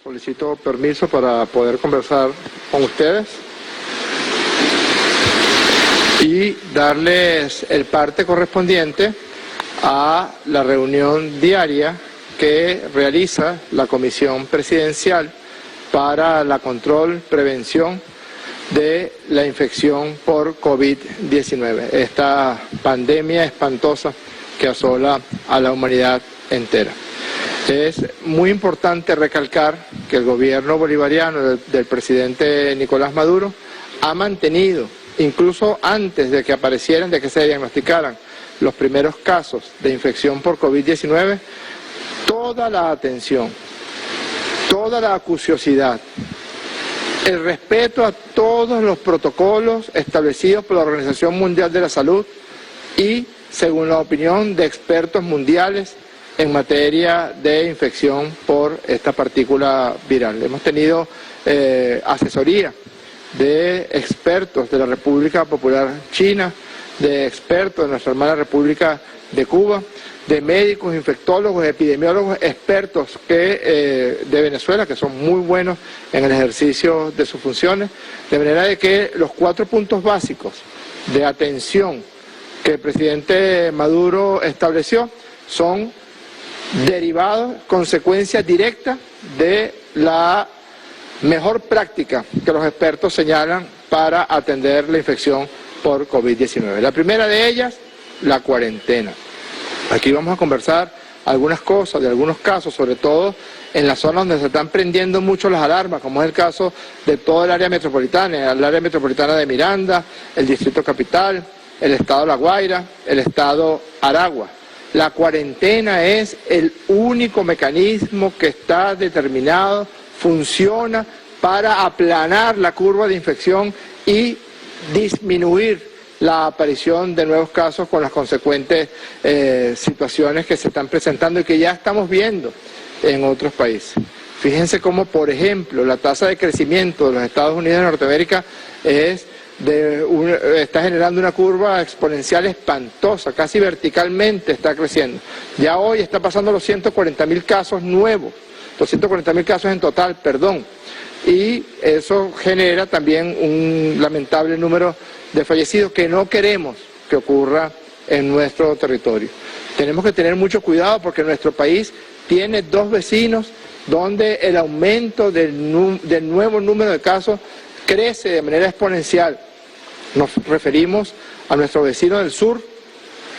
Solicito permiso para poder conversar con ustedes y darles el parte correspondiente a la reunión diaria que realiza la Comisión Presidencial para la control, prevención de la infección por COVID-19, esta pandemia espantosa que asola a la humanidad entera. Es muy importante recalcar que el gobierno bolivariano del presidente Nicolás Maduro ha mantenido, incluso antes de que aparecieran, de que se diagnosticaran los primeros casos de infección por COVID-19, toda la atención, toda la acuciosidad, el respeto a todos los protocolos establecidos por la Organización Mundial de la Salud y, según la opinión de expertos mundiales en materia de infección por esta partícula viral. Hemos tenido asesoría de expertos de la República Popular China, de expertos de nuestra hermana República de Cuba, de médicos, infectólogos, epidemiólogos, expertos de Venezuela, que son muy buenos en el ejercicio de sus funciones, de manera de que los 4 puntos básicos de atención que el presidente Maduro estableció son derivados, consecuencias directas de la mejor práctica que los expertos señalan para atender la infección por COVID-19. La primera de ellas, la cuarentena. Aquí vamos a conversar algunas cosas, de algunos casos, sobre todo en las zonas donde se están prendiendo mucho las alarmas, como es el caso de todo el área metropolitana de Miranda, el Distrito Capital, el Estado La Guaira, el Estado Aragua. La cuarentena es el único mecanismo que está determinado, funciona para aplanar la curva de infección y disminuir la aparición de nuevos casos con las consecuentes situaciones que se están presentando y que ya estamos viendo en otros países. Fíjense cómo, por ejemplo, la tasa de crecimiento de los Estados Unidos de Norteamérica está generando una curva exponencial espantosa, casi verticalmente está creciendo. Ya hoy está pasando los 140.000 casos nuevos, 240.000 casos en total, perdón. Y eso genera también un lamentable número de fallecidos que no queremos que ocurra en nuestro territorio. Tenemos que tener mucho cuidado porque nuestro país tiene 2 vecinos donde el aumento del nuevo número de casos crece de manera exponencial. Nos referimos a nuestro vecino del sur,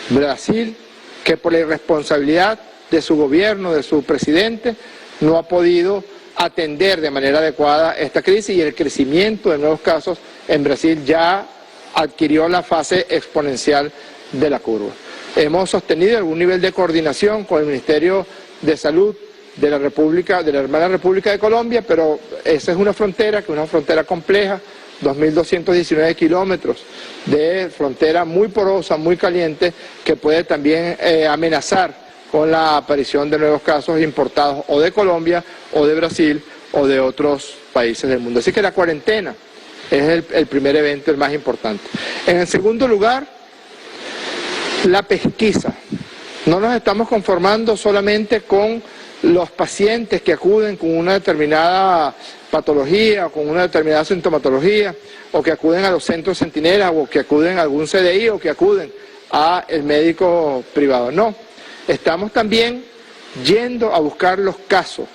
Brasil, que por la irresponsabilidad de su gobierno, de su presidente, no ha podido atender de manera adecuada esta crisis y el crecimiento de nuevos casos en Brasil ya adquirió la fase exponencial de la curva. Hemos sostenido algún nivel de coordinación con el Ministerio de Salud de la República, de la hermana República de Colombia, pero esa es una frontera que es una frontera compleja, 2.219 kilómetros de frontera muy porosa, muy caliente, que puede también amenazar con la aparición de nuevos casos importados o de Colombia o de Brasil o de otros países del mundo. Así que la cuarentena es el primer evento, el más importante. En el segundo lugar, la pesquisa. No nos estamos conformando solamente con los pacientes que acuden con una determinada patología o con una determinada sintomatología o que acuden a los centros centinelas o que acuden a algún CDI o que acuden al médico privado. No, estamos también yendo a buscar los casos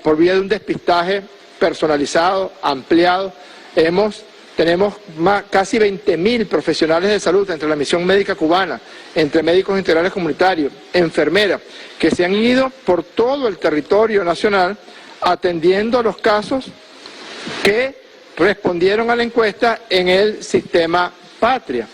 por vía de un despistaje personalizado, ampliado. Tenemos casi 20.000 profesionales de salud entre la misión médica cubana, entre médicos integrales comunitarios, enfermeras, que se han ido por todo el territorio nacional atendiendo los casos que respondieron a la encuesta en el sistema Patria.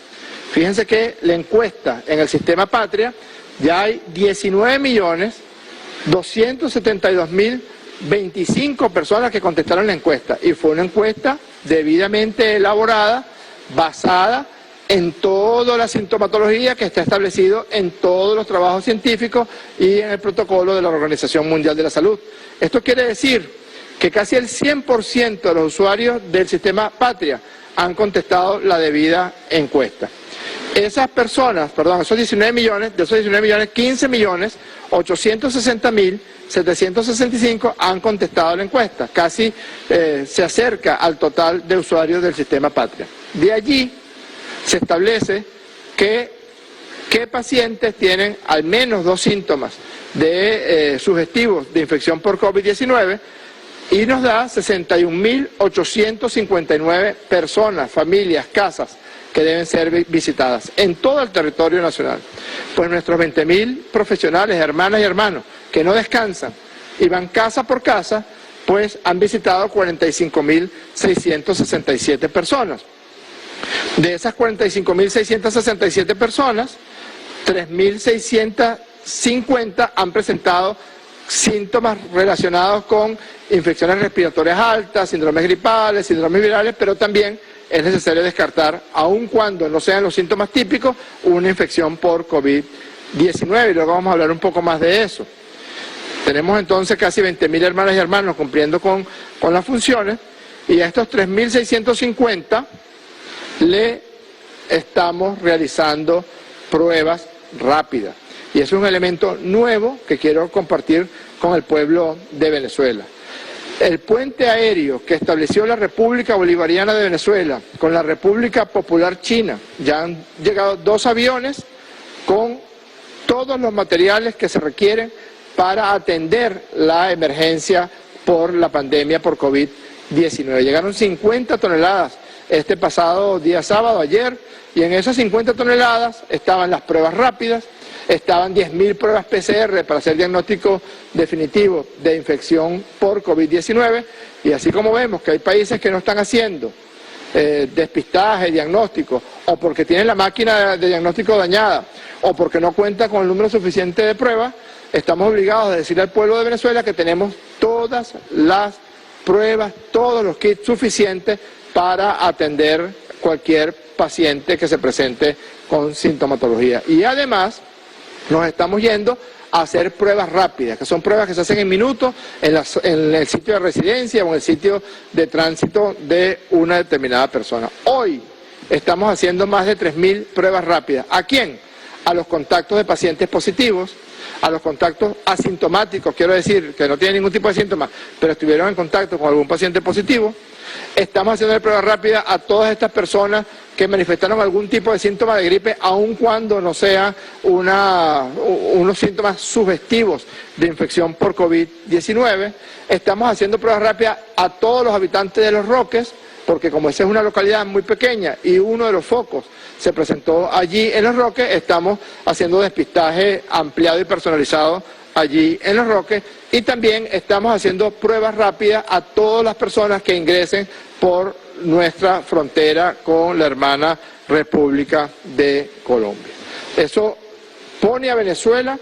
Fíjense que la encuesta en el sistema Patria ya hay 19.272.025 personas que contestaron la encuesta y fue una encuesta debidamente elaborada, basada en toda la sintomatología que está establecido en todos los trabajos científicos y en el protocolo de la Organización Mundial de la Salud. Esto quiere decir que casi el 100% de los usuarios del sistema Patria han contestado la debida encuesta. Esas personas, perdón, esos 19 millones, de esos 19 millones, 15.860.765 han contestado la encuesta, casi se acerca al total de usuarios del sistema Patria. De allí se establece qué pacientes tienen al menos 2 síntomas sugestivos de infección por COVID-19 y nos da 61.859 personas, familias, casas que deben ser visitadas en todo el territorio nacional. Pues nuestros 20.000 profesionales, hermanas y hermanos, que no descansan y van casa por casa, pues han visitado 45.667 personas. De esas 45.667 personas, 3.650 han presentado síntomas relacionados con infecciones respiratorias altas, síndromes gripales, síndromes virales, pero también es necesario descartar, aun cuando no sean los síntomas típicos, una infección por COVID-19, y luego vamos a hablar un poco más de eso. Tenemos entonces casi 20.000 hermanas y hermanos cumpliendo con las funciones, y a estos 3.650 le estamos realizando pruebas rápidas. Y eso es un elemento nuevo que quiero compartir con el pueblo de Venezuela. El puente aéreo que estableció la República Bolivariana de Venezuela con la República Popular China, ya han llegado 2 aviones con todos los materiales que se requieren para atender la emergencia por la pandemia por COVID-19. Llegaron 50 toneladas este pasado día sábado, ayer, y en esas 50 toneladas estaban las pruebas rápidas, estaban 10.000 pruebas PCR para hacer diagnóstico definitivo de infección por COVID-19, y así como vemos que hay países que no están haciendo despistaje, diagnóstico, o porque tienen la máquina de diagnóstico dañada, o porque no cuentan con el número suficiente de pruebas, estamos obligados a decirle al pueblo de Venezuela que tenemos todas las pruebas, todos los kits suficientes para atender cualquier paciente que se presente con sintomatología. Y además nos estamos yendo a hacer pruebas rápidas, que son pruebas que se hacen en minutos en el sitio de residencia o en el sitio de tránsito de una determinada persona. Hoy estamos haciendo más de 3.000 pruebas rápidas. ¿A quién? A los contactos de pacientes positivos, a los contactos asintomáticos, quiero decir, que no tienen ningún tipo de síntomas, pero estuvieron en contacto con algún paciente positivo. Estamos haciendo prueba rápida a todas estas personas que manifestaron algún tipo de síntoma de gripe, aun cuando no sean unos síntomas sugestivos de infección por COVID-19. Estamos haciendo pruebas rápidas a todos los habitantes de Los Roques, porque como esa es una localidad muy pequeña y uno de los focos se presentó allí en Los Roques, estamos haciendo despistaje ampliado y personalizado allí en Los Roques, y también estamos haciendo pruebas rápidas a todas las personas que ingresen por nuestra frontera con la hermana República de Colombia. Eso pone a Venezuela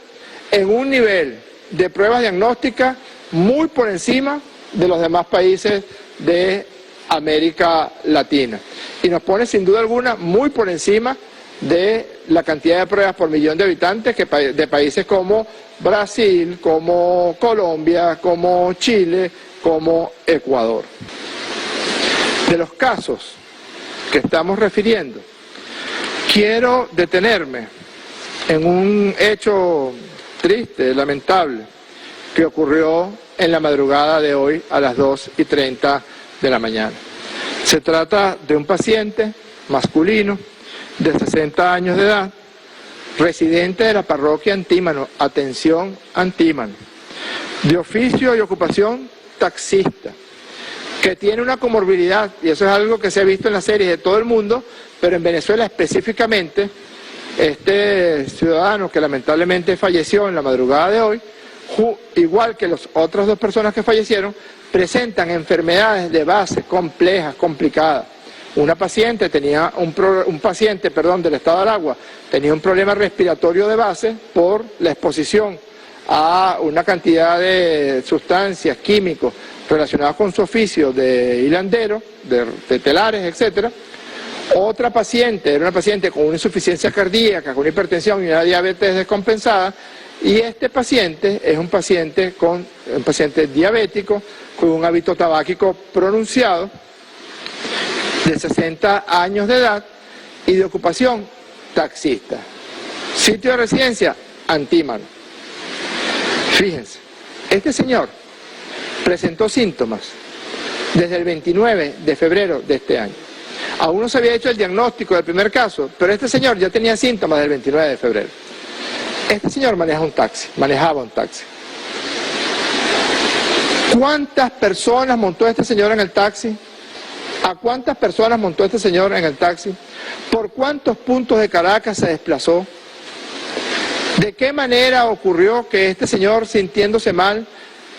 en un nivel de pruebas diagnósticas muy por encima de los demás países de América Latina, y nos pone sin duda alguna muy por encima de la cantidad de pruebas por millón de habitantes de países como Brasil, como Colombia, como Chile, como Ecuador. De los casos que estamos refiriendo, quiero detenerme en un hecho triste, lamentable, que ocurrió en la madrugada de hoy a las 2:30 de la mañana. Se trata de un paciente masculino de 60 años de edad, residente de la parroquia Antímano, atención Antímano, de oficio y ocupación taxista, que tiene una comorbilidad, y eso es algo que se ha visto en las series de todo el mundo, pero en Venezuela específicamente, este ciudadano que lamentablemente falleció en la madrugada de hoy, igual que las otras 2 personas que fallecieron, presentan enfermedades de base complejas, complicadas. Una paciente tenía un paciente del estado del agua, tenía un problema respiratorio de base por la exposición a una cantidad de sustancias, químicos relacionados con su oficio de hilandero, de telares, etcétera. Otra paciente era una paciente con una insuficiencia cardíaca, con hipertensión y una diabetes descompensada, y este paciente es un paciente diabético con un hábito tabáquico pronunciado, de 60 años de edad y de ocupación taxista. Sitio de residencia, Antímano. Fíjense, este señor presentó síntomas desde el 29 de febrero de este año. Aún no se había hecho el diagnóstico del primer caso, pero este señor ya tenía síntomas del 29 de febrero. Este señor manejaba un taxi. ¿Cuántas personas montó este señor en el taxi? ¿A cuántas personas montó este señor en el taxi? ¿Por cuántos puntos de Caracas se desplazó? ¿De qué manera ocurrió que este señor, sintiéndose mal,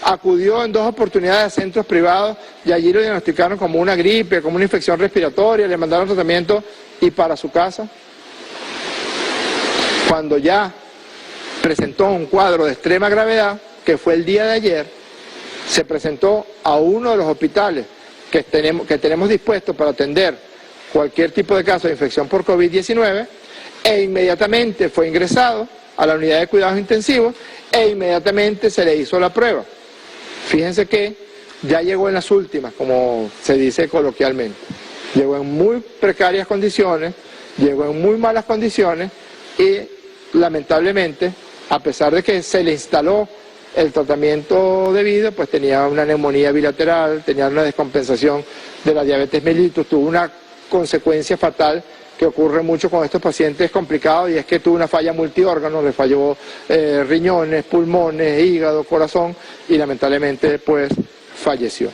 acudió en 2 oportunidades a centros privados y allí lo diagnosticaron como una gripe, como una infección respiratoria, le mandaron tratamiento y para su casa? Cuando ya presentó un cuadro de extrema gravedad, que fue el día de ayer, se presentó a uno de los hospitales que tenemos dispuestos para atender cualquier tipo de caso de infección por COVID-19 e inmediatamente fue ingresado a la unidad de cuidados intensivos e inmediatamente se le hizo la prueba. Fíjense que ya llegó en las últimas, como se dice coloquialmente. Llegó en muy precarias condiciones, llegó en muy malas condiciones y lamentablemente, a pesar de que se le instaló el tratamiento debido, pues tenía una neumonía bilateral, tenía una descompensación de la diabetes mellitus, tuvo una consecuencia fatal que ocurre mucho con estos pacientes complicados y es que tuvo una falla multiórgano, le falló riñones, pulmones, hígado, corazón y lamentablemente pues falleció.